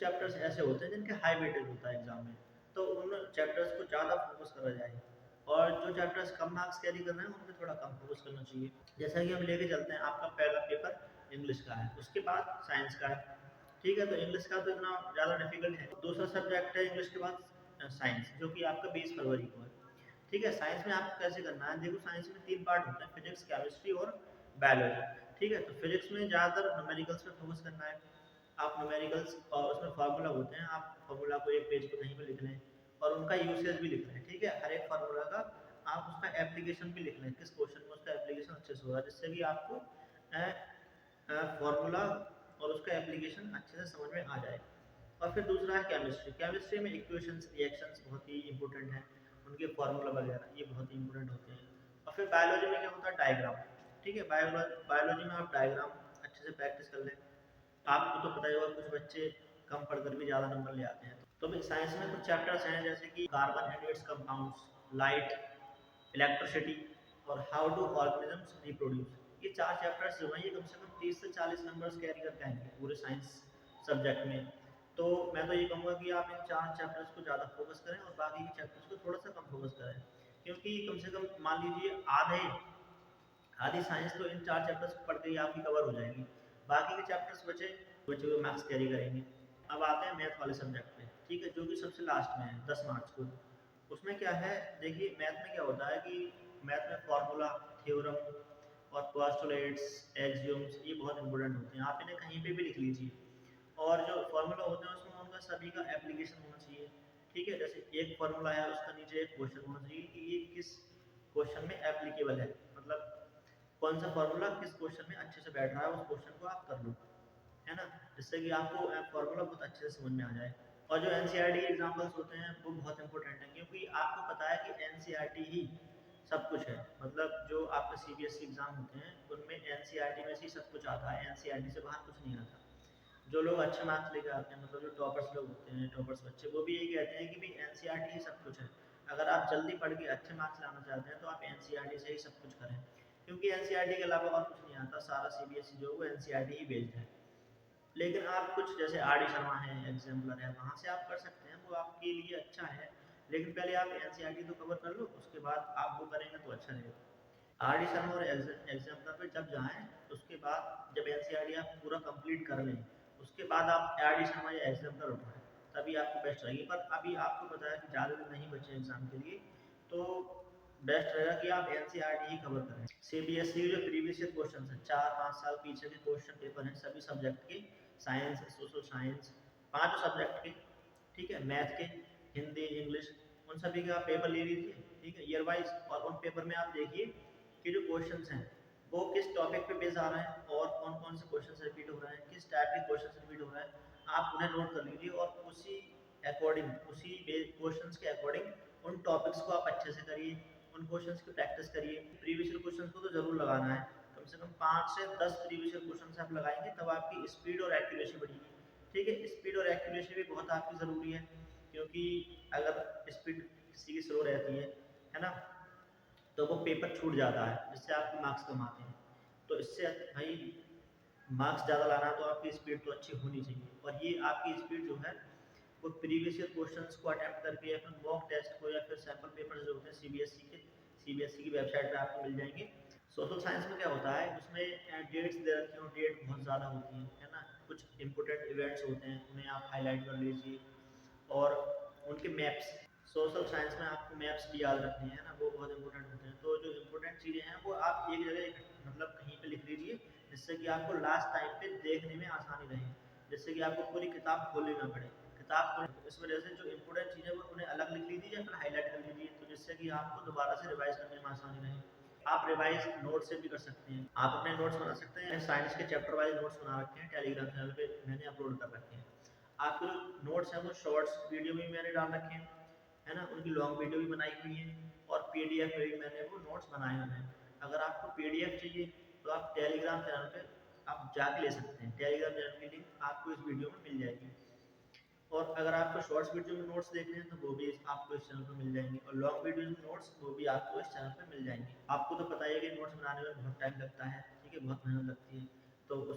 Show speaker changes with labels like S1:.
S1: Chapters ऐसे होते हैं जिनके हाई वेटेज होता है एग्जाम में, तो उन चैप्टर्स को ज़्यादा फोकस करा जाए, और जो चैप्टर्स कम मार्क्स कैरी कर रहे हैं उन पे थोड़ा कम फोकस करना चाहिए। जैसा कि हम लेके चलते हैं, आपका पहला पेपर इंग्लिश का है, उसके बाद साइंस का है, ठीक है। तो इंग्लिश का तो इतना ज़्यादा डिफिकल्ट है। दूसरा सब्जेक्ट है इंग्लिश के बाद साइंस, जो कि आपका 20 फरवरी को है, ठीक है। साइंस में आपको कैसे करना है, देखो साइंस में 3 पार्ट होते हैं, फिजिक्स, केमिस्ट्री और बायोलॉजी, ठीक है। तो फिजिक्स में ज़्यादातर न्यूमेरिकल्स पे फोकस करना है। आप न्यूमेरिकल्स और उसमें फार्मूला होते हैं, आप फार्मूला को एक पेज पे कहीं पे लिख लें और उनका यूसेज भी लिख लें, ठीक है। हर एक फार्मूला का आप उसका एप्लीकेशन भी लिख लें, किस क्वेश्चन में उसका एप्लीकेशन अच्छे से होगा, जिससे कि आपको फार्मूला और उसका एप्लीकेशन अच्छे से समझ में आ जाए। और फिर दूसरा है केमिस्ट्री। केमिस्ट्री में इक्वेशंस, रिएक्शंस बहुत ही इंपॉर्टेंट हैं, उनके फार्मूला वगैरह ये बहुत ही इंपॉर्टेंट होते हैं। और फिर बायोलॉजी में क्या होता है, डायग्राम, ठीक है। बायोलॉजी में आप डायग्राम अच्छे से प्रैक्टिस कर लें। आपको तो पता ही होगा, कुछ बच्चे कम पढ़कर भी ज़्यादा नंबर ले आते हैं। तो भी साइंस में कुछ चैप्टर्स हैं, जैसे कि carbon and it's compounds, light, electricity और हाउ डू ऑर्गेनिजम्स रिप्रोड्यूस। ये 4 चैप्टर्स जो हैं, ये कम से कम 30 से 40 नंबर्स कैरी करके आएंगे पूरे साइंस सब्जेक्ट में। तो मैं तो ये कहूँगा कि आप इन 4 चैप्टर्स को ज़्यादा फोकस करें और बाकी के चैप्टर्स को थोड़ा सा कम फोकस करें, क्योंकि कम से कम मान लीजिए आधी साइंस तो इन 4 चैप्टर्स को पढ़ के ही आपकी कवर हो जाएगी। बाकी के चैप्टर्स बचे बचे हुए मार्क्स कैरी करेंगे। अब आते हैं मैथ वाले सब्जेक्ट पे, ठीक है, जो कि सबसे लास्ट में है 10 मार्क्स को। उसमें क्या है, देखिए मैथ में क्या होता है कि मैथ में फार्मूला, थ्योरम और पोस्टुलेट्स, एक्सियोम्स ये बहुत इंपॉर्टेंट होते हैं, आप इन्हें कहीं पे भी लिख लीजिए। और जो फार्मूला होते हैं उसमें उनका सभी का एप्लीकेशन होना चाहिए, ठीक है। जैसे एक फार्मूला है, उसका नीचे एक क्वेश्चन होना चाहिए कि ये किस क्वेश्चन में एप्लीकेबल है, मतलब कौन सा फार्मूला किस क्वेश्चन में अच्छे से बैठ रहा है, उस क्वेश्चन को आप कर लो, है ना, जिससे कि आपको फार्मूला बहुत अच्छे से समझ में आ जाए। और जो एनसीईआरटी एग्जांपल्स होते हैं वो बहुत इंपॉर्टेंट है, क्योंकि आपको पता है कि एनसीईआरटी ही सब कुछ है। मतलब जो आपके सीबीएसई एग्जाम होते हैं उनमें एनसीईआरटी में से ही सब कुछ आता है, एनसीईआरटी से बाहर कुछ नहीं आता। जो लोग अच्छे मार्क्स लेकर आते हैं, मतलब जो टॉपर्स लोग होते हैं, टॉपर्स बच्चे, वो भी यही कहते हैं कि भाई एनसीईआरटी ही सब कुछ है। अगर आप जल्दी पढ़ के अच्छे मार्क्स लाना चाहते हैं तो आप एनसीईआरटी से ही सब कुछ करें, क्योंकि एनसीईआरटी के अलावा और कुछ नहीं आता, सारा सीबीएसई जो है वो एनसीईआरटी ही बेस्ड है। लेकिन आप कुछ जैसे आर डी शर्मा है, एग्जाम्पलर है, वहाँ से आप कर सकते हैं, वो आपके लिए अच्छा है। लेकिन पहले आप एनसीईआरटी तो कवर कर लो, उसके बाद आप वो करेंगे तो अच्छा रहेगा। आर डी शर्मा और एग्जाम्पलर पे जब जाएं, उसके बाद जब एनसीईआरटी आप पूरा कंप्लीट कर लें, उसके बाद आप आर डी शर्मा या एग्जाम्पलर उठाएं, तभी आपको बेस्ट रहेगी। पर अभी आपको पता है कि ज़्यादा दिन नहीं बचे एग्जाम के लिए, तो बेस्ट रहेगा कि आप एनसीईआरटी ही कवर करें। सीबीएसई के जो प्रीवियस ईयर क्वेश्चन हैं, 4-5 साल पीछे के क्वेश्चन पेपर हैं सभी सब्जेक्ट के, साइंस, सोशल साइंस, पांचों सब्जेक्ट के, ठीक है, मैथ के, हिंदी, इंग्लिश, उन सभी का आप पेपर ले लीजिए, ठीक है, ईयर वाइज। और उन पेपर में आप देखिए कि जो क्वेश्चंस हैं वो किस टॉपिक पे बेस आ रहे हैं और कौन कौन से क्वेश्चन रिपीट हो रहे हैं, किस टाइप के क्वेश्चन रिपीट हो रहे हैं, आप उन्हें नोट कर लीजिए और उसी अकॉर्डिंग, उसी क्वेश्चंस के अकॉर्डिंग उन टॉपिक्स को आप अच्छे से करिए, उन क्वेश्चंस की प्रैक्टिस करिए। प्रीवियस ईयर क्वेश्चंस को तो जरूर लगाना है, कम से कम 5 से 10 प्रीवियस ईयर क्वेश्चंस आप लगाएंगे, तब आपकी स्पीड और एक्यूरेसी बढ़ेगी, ठीक है। स्पीड और एक्यूरेसी भी बहुत आपकी ज़रूरी है, क्योंकि अगर स्पीड किसी की स्लो रहती है ना, तो वो पेपर छूट जाता है, जिससे आपके मार्क्स कम आते हैं। तो इससे भाई मार्क्स ज़्यादा लाना है तो आपकी स्पीड तो अच्छी होनी चाहिए, और ये आपकी स्पीड जो है वो प्रीवियस ईयर क्वेश्चंस को अटेम्प्ट करके या फिर मॉक टेस्ट को या फिर सैम्पल पेपर जो होते हैं सीबीएसई की वेबसाइट पे आपको मिल जाएंगे। सोशल साइंस में क्या होता है, उसमें डेट्स दे रखी हो, डेट बहुत ज़्यादा होती है ना, कुछ इंपॉर्टेंट इवेंट्स होते हैं उन्हें आप हाईलाइट कर लीजिए, और उनके मैप्स, सोशल साइंस में आपको मैप्स भी याद रखने हैं ना, वो बहुत इंपॉर्टेंट होते हैं। तो जो इंपॉर्टेंट चीज़ें हैं वो आप एक जगह मतलब कहीं पे लिख लीजिए, जिससे कि आपको लास्ट टाइम पे देखने में आसानी रहे, जिससे कि आपको पूरी किताब खोलनी ना पड़े। इस वजह से जो इंपॉर्टेंट चीज़ें वो उन्हें अलग लिख लीजिए या फिर हाईलाइट कर लीजिए, तो जिससे कि आपको दोबारा से रिवाइज करने में आसानी रहे। आप रिवाइज नोट से भी कर सकते हैं, आप अपने नोट्स बना सकते हैं, साइंस के चैप्टर वाइज नोट्स बना रखे हैं, टेलीग्राम चैनल पे मैंने अपलोड कर रखे हैं। आपके जो नोट्स हैं वो शॉर्ट्स वीडियो में मैंने डाल रखे हैं, है ना, उनकी लॉन्ग वीडियो भी बनाई हुई है, और पीडीएफ में भी मैंने वो नोट्स बनाए हुए हैं। अगर आपको पीडीएफ चाहिए तो आप टेलीग्राम चैनल पे आप जाके ले सकते हैं, टेलीग्राम चैनल की लिंक आपको इस वीडियो में मिल जाएगी। और अगर आपको शॉर्ट्स वीडियो में नोट्स देखने हैं तो वो भी आपको इस चैनल पर मिल जाएंगे, और लॉन्ग वीडियो में नोट्स वो भी आपको इस चैनल पर मिल जाएंगे। आपको तो पता ही है कि नोट्स बनाने में बहुत टाइम लगता है, ठीक है, बहुत मेहनत लगती है, तो उसे